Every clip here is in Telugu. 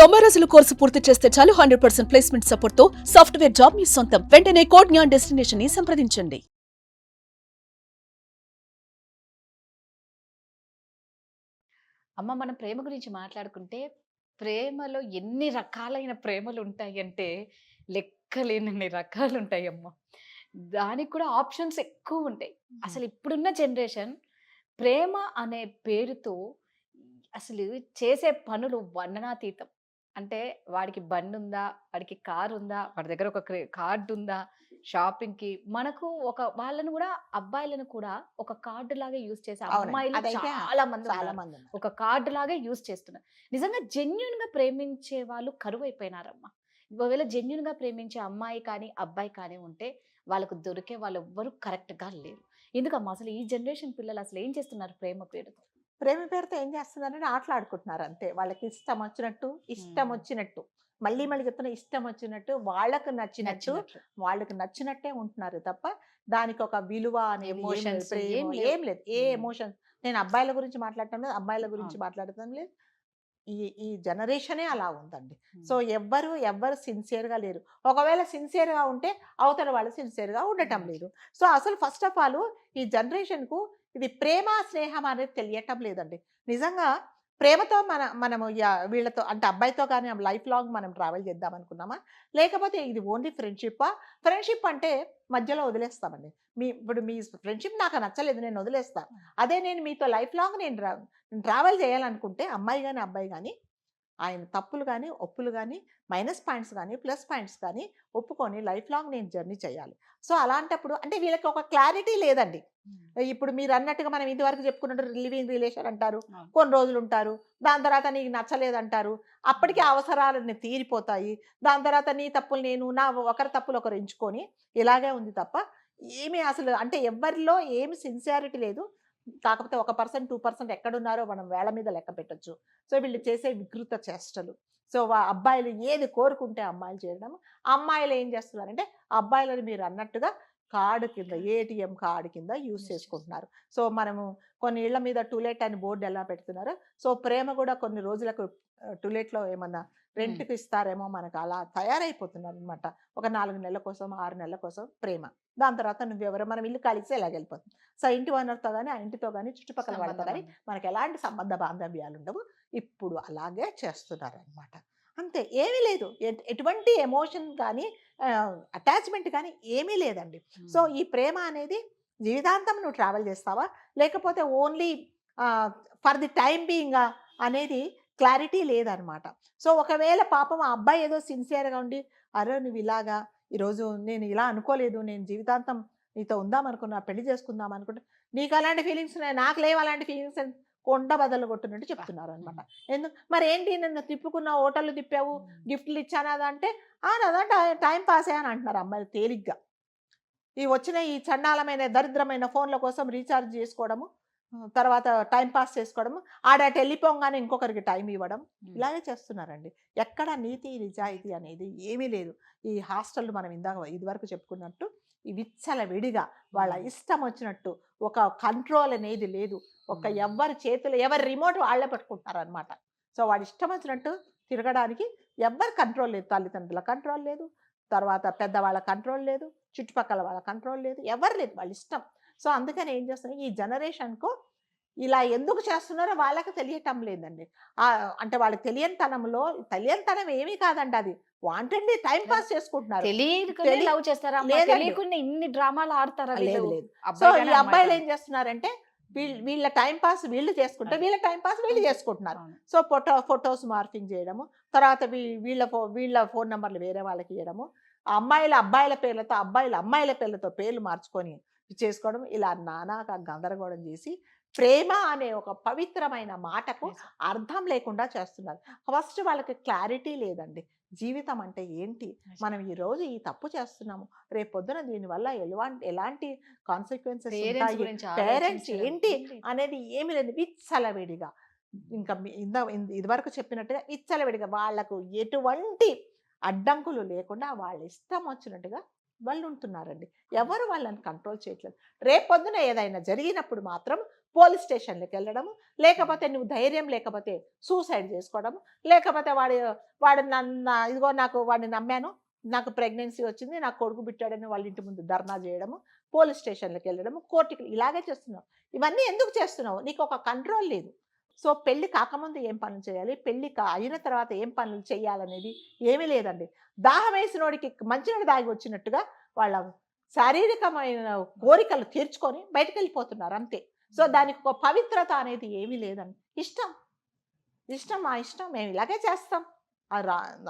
90 రోజుల కోర్సు పూర్తి చేస్తే చాలు 100% ప్లేస్మెంట్ సపోర్ట్ తో సాఫ్ట్వేర్ జాబ్ మీ సొంతం. వెంటనే కోడ్ జ్ఞాన్ డెస్టినేషన్ ని సంప్రదించండి. అమ్మ మనం ప్రేమ గురించి మాట్లాడుకుంటే ప్రేమలో ఎన్ని రకాలైన ప్రేమలు ఉంటాయంటే లెక్కలేనన్ని రకాలు ఉంటాయమ్మ. దానికి కూడా ఆప్షన్స్ ఎక్కువ ఉంటాయి. అసలు ఇప్పుడున్న జనరేషన్ ప్రేమ అనే పేరుతో అసలు చేసే పనులు వర్ణనాతీతం. అంటే వాడికి బండుందా? వాడికి కారుందా? వాడి దగ్గర ఒక కార్డుందా? షాపింగ్‌కి మనకు వాళ్ళని గూడా అబ్బాయిలను కూడా ఒక కార్డ్‌లాగా యూజ్ చేసే అవునండి. అమ్మాయిలు అదైతే చాలా చాలా మందున్నారు. మందున్నారు. ఒక కార్డ్‌లాగా యూజ్ చేస్తున్నారు. నిజంగా జెన్యూన్‌గా ప్రేమించే వాళ్ళు కరువైపోయినారమ్మ. ఒకవేళ జెన్యూన్‌గా ప్రేమించే అమ్మాయి కానీ, అబ్బాయి కానీ ఉంటే వాళ్ళకు దొరికే వాళ్ళెవ్వరు కరెక్ట్‌గా లేరు. ఎందుకమ్మా అసలు ఈ జనరేషన్ పిల్లలు అసలేం చేస్తున్నారు ప్రేమ పేరుతో? ప్రేమ పేరుతో ఏం చేస్తున్నారంటే ఆటలాడుకుంటున్నారు అంతే. వాళ్ళకి ఇష్టం హ్మ్. వచ్చినట్టు. మళ్ళీ మళ్ళీ చెప్తున్నా ఇష్టం వచ్చినట్టు, వాళ్ళకి నచ్చినట్టు, నచ్చినట్లు. వాళ్ళకి నచ్చినట్టే ఉంటున్నారు తప్ప, దానికొక విలువ అనేది ఏం లేదు. ఎమోషన్స్ ఏం ప్రేమ లేవు. ఏం లేదు. ఏ హ్మ్. ఎమోషన్ నేను అబ్బాయిల గురించి మాట్లాడటం లేదు, అమ్మాయిల గురించి అవును. మాట్లాడటం లేదు. ఈ ఈ జనరేషనే అలా ఉందండి. సో, హ్మ్. ఎవ్వరు సిన్సియర్‌గా లేరు. ఒకవేళ సిన్సియర్‌గా ఉంటే అవతల వాళ్ళు సిన్సియర్‌గా ఉండటం ఉండట్లే. లేదు. సో, అసలు ఫస్ట్ ఆఫ్ ఆల్ ఈ జనరేషన్‌కు ఇది ప్రేమ, స్నేహం అనేది తెలియటం లేదండి. నిజంగా ప్రేమతో మనము వీళ్ళతో అంటే అబ్బాయితో గాని లైఫ్ లాంగ్ మనం ట్రావెల్ చేద్దాం అనుకున్నామా? లేకపోతే ఇది ఓన్లీ ఫ్రెండ్‌షిప్పా? ఫ్రెండ్‌షిప్ అంటే మధ్యలో వదిలేస్తామండి. ఇప్పుడు మీ ఫ్రెండ్‌షిప్ నాకు నచ్చలేదు నేను వదిలేస్తా. అదే నేను మీతో లైఫ్ లాంగ్ ట్రావెల్ చేయాలనుకుంటే అమ్మాయి గాని, అబ్బాయి గాని ఆయన తప్పులు గాని, ఒప్పులు గాని, మైనస్ పాయింట్స్ గాని, ప్లస్ పాయింట్స్ గాని ఒప్పుకొని లైఫ్ లాంగ్ నేను జర్నీ చేయాలి. సో, అలాంటప్పుడు అంటే వీళ్ళకి ఒక క్లారిటీ లేదండి. హ్మ్. ఇప్పుడు మీరన్నట్టుగా మనం ఇదివరకు చెప్పుకున్నట్టు లివింగ్ రిలేషన్ అంటారు. అవును. కొన్ని రోజులుంటారు. దాని తర్వాత నీకు నచ్చలేదంటారు. అప్పటికి అవసరాలన్నీ తీరిపోతాయి. దాని తర్వాత నీ తప్పులు నేను, ఒకరి తప్పులు ఒకరు ఎంచుకొని ఇలాగే ఉంది తప్ప ఏమి అసలు అంటే ఎవ్వరిలో ఏమి సిన్సియారిటీ లేదు. కాకపోతే 1%, 2% ఎక్కడున్నారో మనం వేళ్ళ మీద లెక్క పెట్టొచ్చు. సో, వీళ్ళు చేసే వికృత చేష్టలు. సో, అబ్బాయిలు ఏది కోరుకుంటే అమ్మాయిలు చేయడం. అమ్మాయిలు ఏం చేస్తున్నారంటే, అబ్బాయిలని మీరన్నట్టుగా కార్డ్ కింద ఏటీఎం కార్డ్ కింద యూజ్ యూజ్ చేస్తారు. చేసుకుంటున్నారు. సో, మనము కొన్ని ఇళ్ల మీద టు లెట్ అని బోర్డ్ ఎలా పెడుతున్నారో, సో, ప్రేమ కూడా కొన్ని రోజులకు టు లెట్‌లో ఏమన్నా హ్మ్. రెంట్‌కి ఇస్తారేమో మనకు అలా తయారైపోతున్నారనమాట. ఒక 4 నెలల కోసం, 6 నెలల కోసం ప్రేమ. దాని తర్వాత నువ్వెవరో మనం ఇల్లు ఖాళీ చేస్తే ఎలాగెళ్ళిపోతుంది. సో, ఇంటి ఓనర్‌తో గాని, ఆ ఇంటితో గాని, చుట్టుపక్కల వాళ్ళతో సంబంధం గాని ఉంది. మనకెలాంటి సంబంధ బాంధవ్యాలుండవు. ఇప్పుడు అలాగే చేస్తున్నారనమాట. అంతే. ఏమీ లేదు. ఎటువంటి ఎమోషన్ కానీ అటాచ్‌మెంట్ కానీ ఏమీ లేదండి. సో, హ్మ్. ఈ ప్రేమ అనేది జీవితాంతం నువ్వు ట్రావెల్ చేస్తావా? లేకపోతే ఓన్లీ ఆహ్, ఫర్ ది టైమ్ బీయింగా అనేది క్లారిటీ లేదనమాట. సో, ఒకవేళ పాపం ఆ అబ్బాయి ఏదో సిన్సియర్‌గా ఉండి, "అరె! నువ్విలాగా ఈరోజు నేను ఇలా అనుకోలేదు. నేను జీవితాంతం నీతో ఉందామనుకున్నా, పెళ్లి చేసుకుందాం అనుకుంటే" నీకలాంటి ఫీలింగ్స్ ఉన్నాయి. నాకు లేవు అలాంటి ఫీలింగ్స్ అని కొండ బద్దలు కొట్టినట్టు అబ్బా! చెప్తున్నారనమాట. హ్మ్. మరేంటి నన్ను తిప్పుకున్నావు, హోటల్‌లు తిప్పావు, హ్మ్. గిఫ్ట్‌లు ఇచ్చాను అదా అంటే, "ఆ! నాదా టైమ్ పాసే" అని అంటున్నారు అమ్మాయిలు తేలిగ్గా. ఈ వచ్చిన ఈ చండాలమైన, దరిద్రమైన ఫోన్‌ల కోసం రీచార్జ్ చేసుకోవడము, తర్వాత టైమ్ పాస్ చేసుకోవడము, ఆడటు ఎళ్ళిపోంగానే ఇంకొకరికి టైమ్ ఇవ్వడం, హ్మ్. ఇలాగే చేస్తున్నారండి. ఎక్కడ నీతి, నిజాయితీ అనేది ఏమీ లేదు. ఈ హాస్టల్‌లు మనం ఇదివరకు చెప్పుకున్నట్టు ఈ విచ్చలవిడిగా వాళ్ళ హ్మ్. ఇష్టం వచ్చినట్టు ఒక కంట్రోల్ అనేది లేదు. హ్మ్. ఎవ్వరి చేతిలో ఎవరి రిమోట్ వాళ్ళే పట్టుకుంటున్నారనమాట. సో, వాడి ఇష్టం వచ్చినట్టు తిరగడానికి ఎవ్వరి కంట్రోల్ లేదు. తల్లిదండ్రుల కంట్రోల్ లేదు. తర్వాత పెద్దవాళ్ళ కంట్రోల్ లేదు. చుట్టుపక్కల వాళ్ళ కంట్రోల్ లేదు. ఎవరు లేదు. వాళ్ళ ఇష్టం. సో, అందుకని ఏం చేస్తున్నారు ఈ జనరేషన్‌కు ఇలా ఎందుకు చేస్తున్నారో వాళ్ళకి తెలియటం లేదండి. అంటే వాళ్ళకి తెలియనితనం ఏమీ కాదండి అది. వాంటెడ్‌లీ టైమ్ అదే. పాస్ చేసుకుంటున్నారు. తెలియకనే తెలి లవ్ చేస్తారా అమ్మ? లేదండి. తెలియకుండా ఇన్ని డ్రామాలు ఆడతారా వీళ్ళు? లేదు. లేదు. సో, అబ్బాయి ఈ గాని, అమ్మాయి అబ్బాయిలు గాని. ఏం చేస్తున్నారంటే హ్మ్. వీళ్ళ టైమ్ పాస్ వీళ్ళు చేసుకుంటే, అదే. వీళ్ళ టైమ్ పాస్ వీళ్ళు అంతే. చేసుకుంటున్నారు. అవును. సో, ఫోటోస్ మార్ఫింగ్ చేయడము, తర్వాత వీళ్ళ ఫోను నంబర్‌లు వేరే వాళ్ళకి ఇయ్యడము, అమ్మాయిలు అబ్బాయిల పేర్లతో, అబ్బాయిలు అమ్మాయిల పేర్లతో పేర్లు మార్చుకొని చేసుకోవడం, ఇలా నానాక గందరగోళం చేసి, ప్రేమ అనే ఒక పవిత్రమైన మాటకు నిజం. అర్థం లేకుండా చేస్తున్నారు. ఫస్ట్ వాళ్ళకి క్లారిటీ లేదండి. జీవితం అంటే ఏంటి? నిజం. మనం ఈరోజు ఈ తప్పు చేస్తున్నాము. రేపొద్దున దీనివల్ల ఎలాంటి కాన్సిక్వెన్సెస్ పేరెంట్స్ ఉంటాయి. గురించి పేరెంట్స్ ఆలోచించడం ఏంటి ఏం లేదు. అనేది ఏమి లేదు. విచ్చలవిడిగా ఇంకా ఇదివరకు చెప్పినట్టుగా విచ్చలవిడిగా వాళ్ళకు ఎటువంటి అడ్డంకులు లేకుండా వాళ్ళ ఇష్టం వచ్చినట్టుగా వాళ్ళు ఉంటున్నారండి. అవును. ఎవరు వాళ్ళని కంట్రోల్ చేయట్లేదు. రేపొద్దున ఏదైనా జరిగినప్పుడు మాత్రం పోలీస్ స్టేషన్‌లకి వెళ్ళడము, లేకపోతే నువ్వు ధైర్యం లేకపోతే సూసైడ్ చేసుకోవడము, లేకపోతే వాడు ఇదిగో నాకు వాడిని నమ్మాను, నాకు ప్రెగ్నెన్సీ వచ్చింది, నాకు కొడుకు పుట్టాడని వాళ్ళ ఇంటి ముందు ధర్నా చేయడము, పోలీస్ స్టేషన్‌లకి వెళ్ళడము, కోర్టుకి ఇలాగే చేస్తున్నావు. ఇవన్నీ ఎందుకు చేస్తున్నావు? నీకు ఒక కంట్రోల్ లేదు. సో పెళ్లి కాకముందు ఏం పనులు చేయాలి, పెళ్లి అయిన తర్వాత ఏం పనులు చేయాలనేది ఏమీ లేదండి. దాహం వేసినోడికి మంచినీళ్ళు దాగి వచ్చినట్టుగా వాళ్ళ శారీరకమైన కోరికలు తీర్చుకొని బయటకు వెళ్ళిపోతున్నారు అంతే. సో దానికి ఒక పవిత్రత అనేది ఏమీ లేదండి. ఇష్టం ఇష్టం మా ఇష్టం, మేము ఇలాగే చేస్తాం.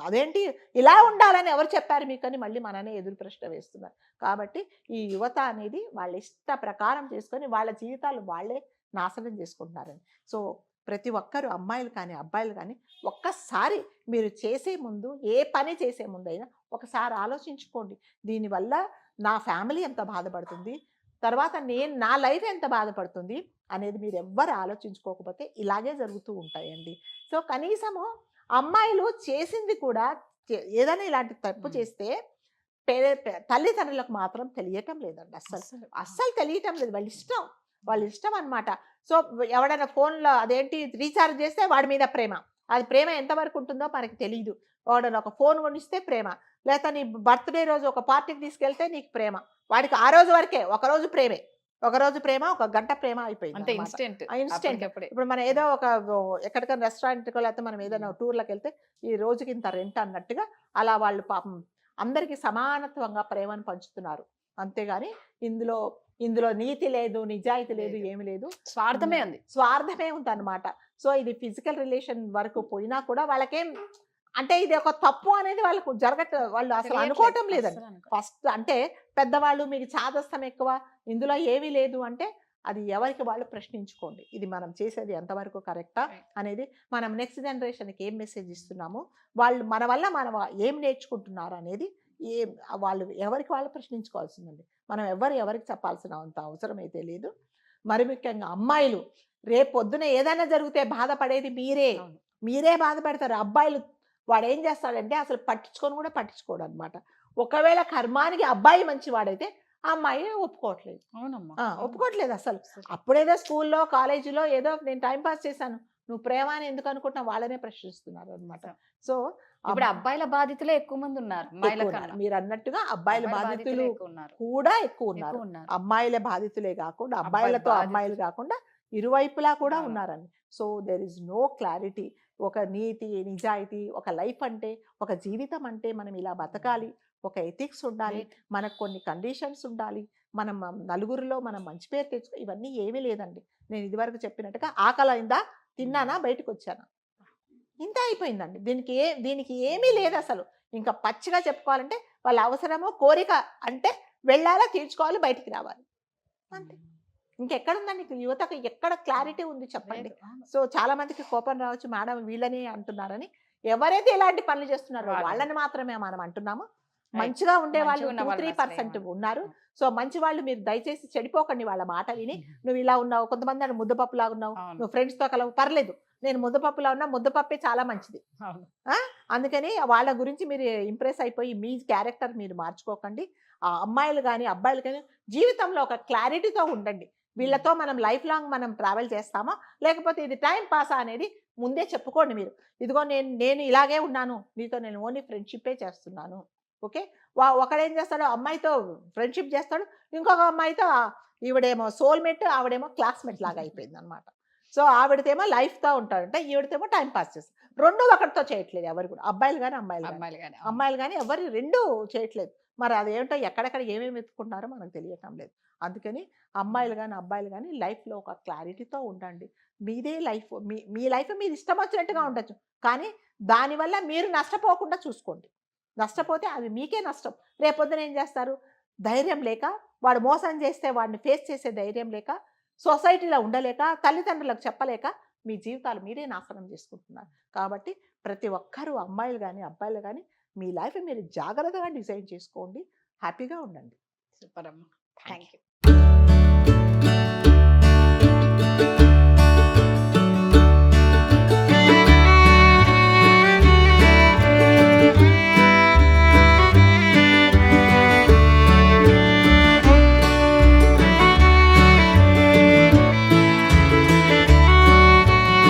అదేంటి ఇలా ఉండాలని ఎవరు చెప్పారు మీకు అని మళ్ళీ మననే ఎదురు ప్రశ్న వేస్తున్నారు. కాబట్టి ఈ యువత అనేది వాళ్ళ ఇష్ట ప్రకారం చేసుకొని వాళ్ళ జీవితాలు వాళ్ళే నాశనం చేసుకుంటున్నారండి. సో ప్రతి ఒక్కరు అమ్మాయిలు కానీ అబ్బాయిలు కానీ ఒక్కసారి మీరు చేసే ముందు, ఏ పని చేసే ముందైనా ఒకసారి ఆలోచించుకోండి. దీనివల్ల నా ఫ్యామిలీ ఎంత బాధపడుతుంది, తర్వాత నా లైఫ్ ఎంత బాధపడుతుంది అనేది మీరు ఎవ్వరు ఆలోచించుకోకపోతే ఇలాగే జరుగుతూ ఉంటాయండి. సో కనీసము అమ్మాయిలు చేసింది కూడా ఏదైనా ఇలాంటి తప్పు చేస్తే తల్లిదండ్రులకు మాత్రం తెలియటం లేదండి. అస్సలు తెలియటం లేదు. వాళ్ళ ఇష్టం అనమాట. సో ఎవడైనా ఫోన్లో అదేంటి రీఛార్జ్ చేస్తే వాడి మీద ప్రేమ, అది ప్రేమ ఎంతవరకు ఉంటుందో మనకి తెలియదు. వాడని ఒక ఫోన్ కొనిస్తే ప్రేమ, లేకపోతే నీ బర్త్డే రోజు ఒక పార్టీకి తీసుకెళ్తే నీకు ప్రేమ, వాడికి ఆ రోజు వరకే, ఒకరోజు ప్రేమే, ఒకరోజు ప్రేమ, ఒక గంట ప్రేమ అయిపోయింది. ఇన్స్టెంట్. ఇప్పుడు మనం ఏదో ఒక ఎక్కడికైనా రెస్టారెంట్కో లేకపోతే మనం ఏదైనా టూర్లకు వెళ్తే ఈ రోజుకి ఇంత రెంట్ అన్నట్టుగా అలా వాళ్ళు పాపం అందరికీ సమానత్వంగా ప్రేమను పంచుతున్నారు. అంతేగాని ఇందులో నీతి లేదు, నిజాయితీ లేదు, ఏమి లేదు, స్వార్థమే ఉంది అనమాట. సో ఇది ఫిజికల్ రిలేషన్ వరకు పోయినా కూడా వాళ్ళకేం అంటే ఇది ఒక తప్పు అనేది వాళ్ళకు వాళ్ళు అసలు అనుకోవటం లేదండి. ఫస్ట్ అంటే పెద్దవాళ్ళు మీకు చాదస్తం ఎక్కువ, ఇందులో ఏమీ లేదు అంటే అది ఎవరికి వాళ్ళు ప్రశ్నించుకోండి. ఇది మనం చేసేది ఎంతవరకు కరెక్టా అనేది, మనం నెక్స్ట్ జనరేషన్కి ఏం మెసేజ్ ఇస్తున్నాము, వాళ్ళు మన వల్ల మనం ఏం నేర్చుకుంటున్నారు అనేది వాళ్ళు ఎవరికి వాళ్ళు ప్రశ్నించుకోవాల్సిందండి. మనం ఎవరికి చెప్పాల్సిన అంత అవసరం అయితే లేదు. మరి ముఖ్యంగా అమ్మాయిలు రేపు పొద్దున ఏదైనా జరిగితే బాధపడేది మీరే బాధపడతారు. అబ్బాయిలు వాడు ఏం చేస్తాడంటే అసలు పట్టించుకోడు అనమాట. ఒకవేళ కర్మానికి అబ్బాయి మంచివాడైతే ఆ అమ్మాయి ఒప్పుకోవట్లేదు. ఒప్పుకోవట్లేదు అసలు. అప్పుడేదో స్కూల్లో కాలేజీలో ఏదో నేను టైంపాస్ చేశాను, నువ్వు ప్రేమ అని ఎందుకు అనుకుంటున్నా వాళ్ళనే ప్రశ్నిస్తున్నారు అనమాట. సో ఇప్పుడు అబ్బాయిల బాధితులే ఎక్కువ మంది ఉన్నారు. మీరు అన్నట్టుగా అబ్బాయిల బాధితులు కూడా ఎక్కువ ఉన్నారు. అమ్మాయిల బాధితులే కాకుండా అబ్బాయిలతో అమ్మాయిలు కాకుండా ఇరువైపులా కూడా ఉన్నారని. So there is no clarity. ఒక నీతి, నిజాయితీ, ఒక లైఫ్ అంటే, ఒక జీవితం అంటే మనం ఇలా బతకాలి, ఒక ఎథిక్స్ ఉండాలి, మనకు కొన్ని కండిషన్స్ ఉండాలి, మనం నలుగురిలో మనం మంచి పేరు తెచ్చుకో, ఇవన్నీ ఏమీ లేదండి. నేను ఇదివరకు చెప్పినట్టుగా ఆకలైందా, తిన్నానా, బయటకు వచ్చానా, ఇంత అయిపోయిందండి. దీనికి ఏమీ లేదు అసలు. ఇంకా పచ్చిగా చెప్పుకోవాలంటే వాళ్ళ అవసరమో కోరిక అంటే వెళ్ళాలా, తీర్చుకోవాలి, బయటికి రావాలి, అంతే. ఇంకెక్కడుందండి యువతకు? ఎక్కడ క్లారిటీ ఉంది చెప్పండి? సో చాలా మందికి కోపం రావచ్చు, మేడం వీళ్ళని అంటున్నారని. ఎవరైతే ఇలాంటి పనులు చేస్తున్నారో వాళ్ళని మాత్రమే మనం అంటున్నాము. మంచిగా ఉండే వాళ్ళు 2-3% ఉన్నారు. సో మంచి వాళ్ళు మీరు దయచేసి చెడిపోకండి వాళ్ళ మాట విని. నువ్వు ఇలా ఉన్నావు, కొంతమంది అంటే ముద్దపప్పులాగా ఉన్నావు, నువ్వు ఫ్రెండ్స్తో కలవు, పర్లేదు, నేను ముద్దపప్పులా ఉన్నా, ముద్దపప్పే చాలా మంచిది. అందుకని వాళ్ళ గురించి మీరు ఇంప్రెస్ అయిపోయి మీ క్యారెక్టర్ మీరు మార్చుకోకండి. ఆ అమ్మాయిలు కానీ అబ్బాయిలు కానీ జీవితంలో ఒక క్లారిటీతో ఉండండి. వీళ్ళతో మనం లైఫ్ లాంగ్ మనం ట్రావెల్ చేస్తామా, లేకపోతే ఇది టైం పాసా అనేది ముందే చెప్పుకోండి మీరు. ఇదిగో నేను ఇలాగే ఉన్నాను, నీతో నేను ఓన్లీ ఫ్రెండ్షిప్పే చేస్తున్నాను, ఓకే. ఒకడేం చేస్తాడు, అమ్మాయితో ఫ్రెండ్షిప్ చేస్తాడు, ఇంకొక అమ్మాయితో ఈవిడేమో సోల్మేట్, ఆవిడేమో క్లాస్మేట్ లాగా అయిపోయింది అనమాట. సో ఆవిడతేమో లైఫ్తో ఉంటాడంటే, ఈవిడతేమో టైం పాస్ చేస్తారు. రెండు ఒకటితో చేయట్లేదు ఎవరు కూడా, అబ్బాయిలు కానీ అమ్మాయిలు కానీ ఎవరు రెండు చేయట్లేదు. మరి అదేంటో ఎక్కడెక్కడ ఏమేమి ఎత్తుకుంటున్నారో మనకు తెలియటం లేదు. అందుకని అమ్మాయిలు కానీ అబ్బాయిలు కానీ లైఫ్లో ఒక క్లారిటీతో ఉండండి. మీదే లైఫ్, మీ లైఫ్ మీరు ఇష్టం వచ్చినట్టుగా ఉండొచ్చు, కానీ దానివల్ల మీరు నష్టపోకుండా చూసుకోండి. నష్టపోతే అది మీకే నష్టం. రేపొద్దున ఏం చేస్తారు, ధైర్యం లేక, వాడు మోసం చేస్తే వాడిని ఫేస్ చేసే ధైర్యం లేక, సొసైటీలో ఉండలేక, తల్లిదండ్రులకు చెప్పలేక మీ జీవితాలు మీరే నాశనం చేసుకుంటున్నారు. కాబట్టి ప్రతి ఒక్కరూ అమ్మాయిలు కానీ అబ్బాయిలు కానీ మీ లైఫ్ మీరు జాగ్రత్తగా డిజైన్ చేసుకోండి, హ్యాపీగా ఉండండి. సూపర్ అమ్మ, థ్యాంక్ యూ.